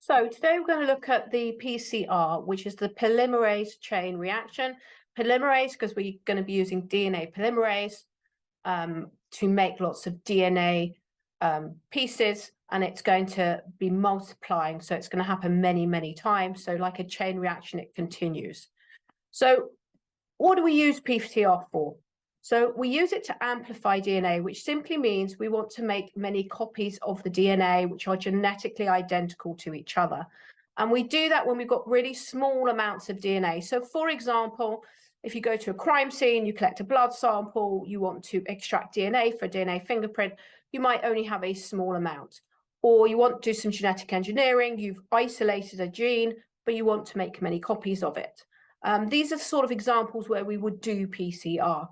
So today we're going to look at the PCR, which is the polymerase chain reaction. Polymerase, because we're going to be using DNA polymerase to make lots of DNA pieces, and it's going to be multiplying. So it's going to happen many, many times. So like a chain reaction, it continues. So what do we use PCR for? So we use it to amplify DNA, which simply means we want to make many copies of the DNA which are genetically identical to each other. And we do that when we've got really small amounts of DNA. So for example, if you go to a crime scene, you collect a blood sample, you want to extract DNA for a DNA fingerprint, you might only have a small amount. Or you want to do some genetic engineering, you've isolated a gene, but you want to make many copies of it. These are sort of examples where we would do PCR.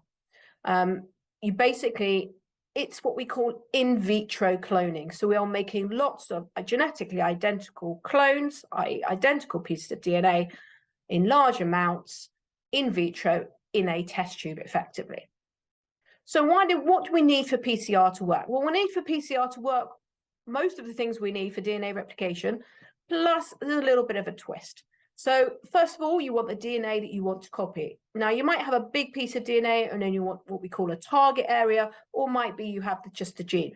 It's what we call in vitro cloning. So we are making lots of genetically identical clones, i.e. identical pieces of DNA in large amounts in vitro in a test tube effectively. So what do we need for PCR to work? Well, we need for PCR to work most of the things we need for DNA replication, plus a little bit of a twist. So first of all, you want the DNA that you want to copy. Now, you might have a big piece of DNA and then you want what we call a target area, or might be you have just a gene.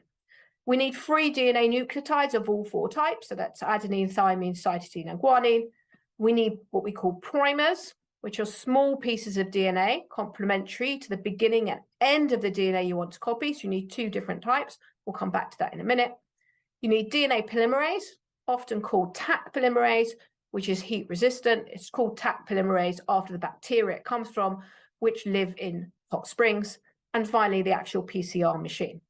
We need 3 DNA nucleotides of all 4 types. So that's adenine, thymine, cytosine, and guanine. We need what we call primers, which are small pieces of DNA complementary to the beginning and end of the DNA you want to copy. So you need 2 different types. We'll come back to that in a minute. You need DNA polymerase, often called Taq polymerase, which is heat resistant. It's called Taq polymerase after the bacteria it comes from, which live in hot springs. And finally, the actual PCR machine.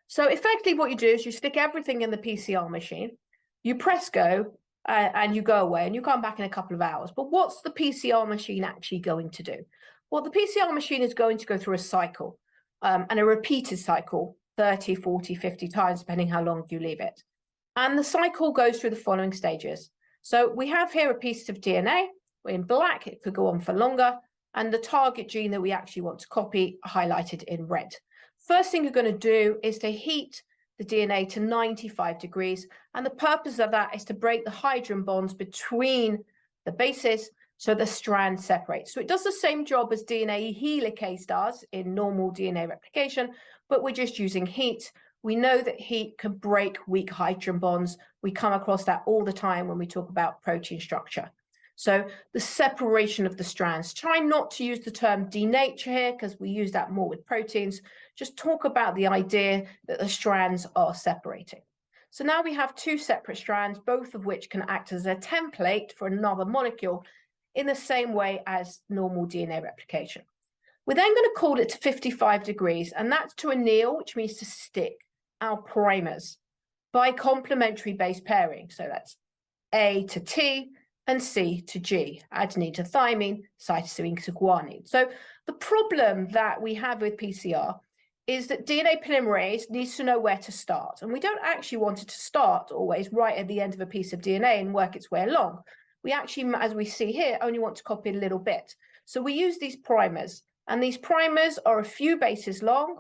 So effectively what you do is you stick everything in the PCR machine, you press go, and you go away, and you come back in a couple of hours. But what's the PCR machine actually going to do? Well, the PCR machine is going to go through a cycle, and a repeated cycle, 30, 40, 50 times, depending how long you leave it. And the cycle goes through the following stages. So we have here a piece of DNA in black, it could go on for longer, and the target gene that we actually want to copy highlighted in red. First thing you're going to do is to heat the DNA to 95 degrees, and the purpose of that is to break the hydrogen bonds between the bases so the strand separates. So it does the same job as DNA helicase does in normal DNA replication, but we're just using heat. We know that heat can break weak hydrogen bonds. We come across that all the time when we talk about protein structure. So the separation of the strands. Try not to use the term denature here because we use that more with proteins. Just talk about the idea that the strands are separating. So now we have 2 separate strands, both of which can act as a template for another molecule in the same way as normal DNA replication. We're then going to call it to 55 degrees, and that's to anneal, which means to stick our primers by complementary base pairing. So that's A to T and C to G, adenine to thymine, cytosine to guanine. So the problem that we have with PCR is that DNA polymerase needs to know where to start. And we don't actually want it to start always right at the end of a piece of DNA and work its way along. We actually, as we see here, only want to copy a little bit. So we use these primers, and these primers are a few bases long,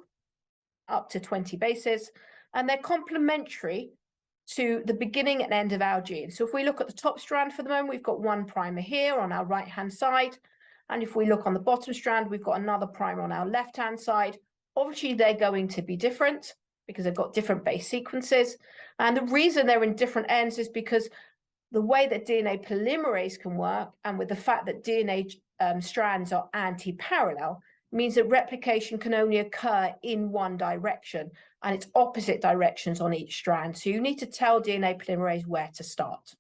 up to 20 bases, and they're complementary to the beginning and end of our gene. So if we look at the top strand for the moment, we've got 1 primer here on our right-hand side. And if we look on the bottom strand, we've got another primer on our left-hand side. Obviously, they're going to be different because they've got different base sequences. And the reason they're in different ends is because the way that DNA polymerase can work, and with the fact that DNA strands are anti-parallel, means that replication can only occur in one direction, and it's opposite directions on each strand. So you need to tell DNA polymerase where to start.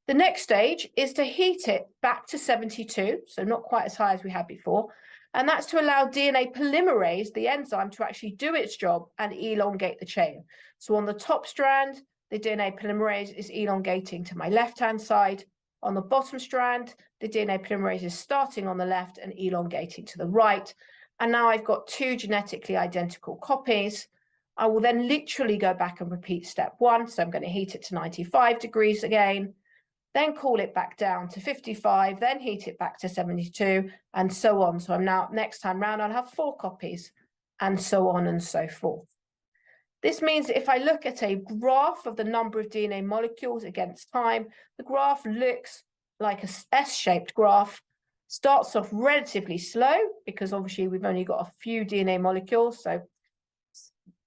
The next stage is to heat it back to 72, so not quite as high as we had before, and that's to allow DNA polymerase, the enzyme, to actually do its job and elongate the chain. So on the top strand, the DNA polymerase is elongating to my left-hand side. On the bottom strand, the DNA polymerase is starting on the left and elongating to the right. And now I've got 2 genetically identical copies. I will then literally go back and repeat step 1. So I'm going to heat it to 95 degrees again, then cool it back down to 55, then heat it back to 72, and so on. So I'm now, next time round, I'll have 4 copies, and so on and so forth. This means that if I look at a graph of the number of DNA molecules against time, the graph looks like a S-shaped graph, starts off relatively slow because obviously we've only got a few DNA molecules. So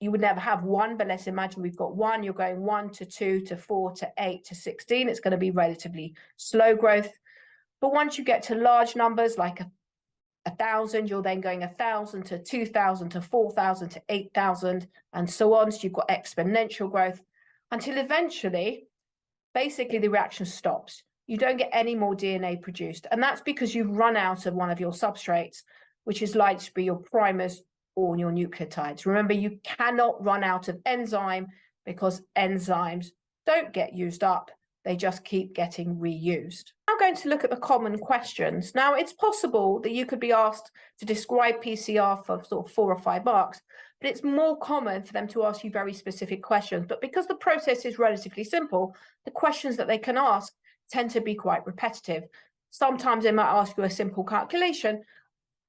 you would never have one, but let's imagine we've got one, you're going 1 to 2 to 4 to 8 to 16. It's going to be relatively slow growth. But once you get to large numbers like 1,000, you're then going 1,000 to 2,000 to 4,000 to 8,000 and so on. So you've got exponential growth until eventually, basically the reaction stops. You don't get any more DNA produced. And that's because you've run out of one of your substrates, which is likely to be your primers or your nucleotides. Remember, you cannot run out of enzyme because enzymes don't get used up. They just keep getting reused. Now going to look at the common questions. Now, it's possible that you could be asked to describe PCR for sort of 4 or 5 marks, but it's more common for them to ask you very specific questions. But because the process is relatively simple, the questions that they can ask tend to be quite repetitive. Sometimes they might ask you a simple calculation,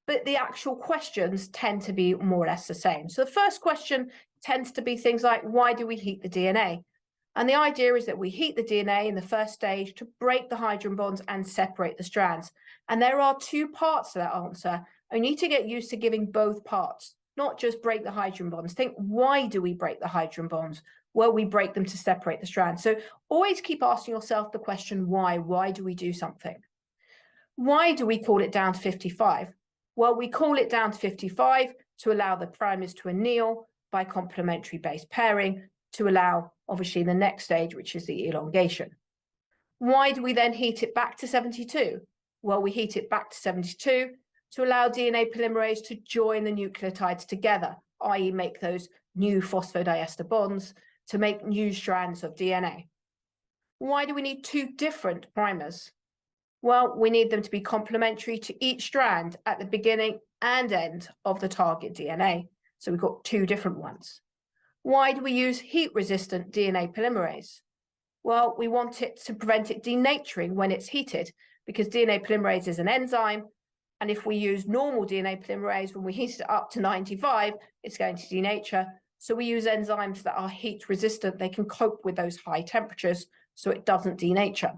but the actual questions tend to be more or less the same. So the first question tends to be things like, why do we heat the DNA? And the idea is that we heat the DNA in the first stage to break the hydrogen bonds and separate the strands. And there are 2 parts to that answer. I need to get used to giving both parts, not just break the hydrogen bonds. Think, why do we break the hydrogen bonds? Well, we break them to separate the strands. So always keep asking yourself the question, why? Why do we do something? Why do we call it down to 55? Well, we call it down to 55 to allow the primers to anneal by complementary base pairing, to allow, obviously, the next stage, which is the elongation. Why do we then heat it back to 72? Well, we heat it back to 72 to allow DNA polymerase to join the nucleotides together, i.e. make those new phosphodiester bonds to make new strands of DNA. Why do we need 2 different primers? Well, we need them to be complementary to each strand at the beginning and end of the target DNA. So we've got 2 different ones. Why do we use heat-resistant DNA polymerase? Well, we want it to prevent it denaturing when it's heated, because DNA polymerase is an enzyme, and if we use normal DNA polymerase, when we heat it up to 95, it's going to denature. So we use enzymes that are heat-resistant. They can cope with those high temperatures, so it doesn't denature.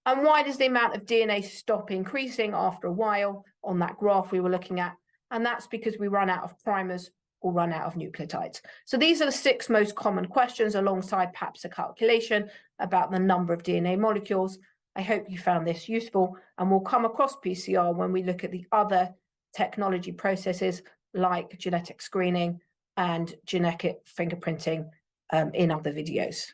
And why does the amount of DNA stop increasing after a while on that graph we were looking at? And that's because we run out of primers or run out of nucleotides. So these are the 6 most common questions, alongside perhaps a calculation about the number of DNA molecules. I hope you found this useful, and we'll come across PCR when we look at the other technology processes like genetic screening and genetic fingerprinting in other videos.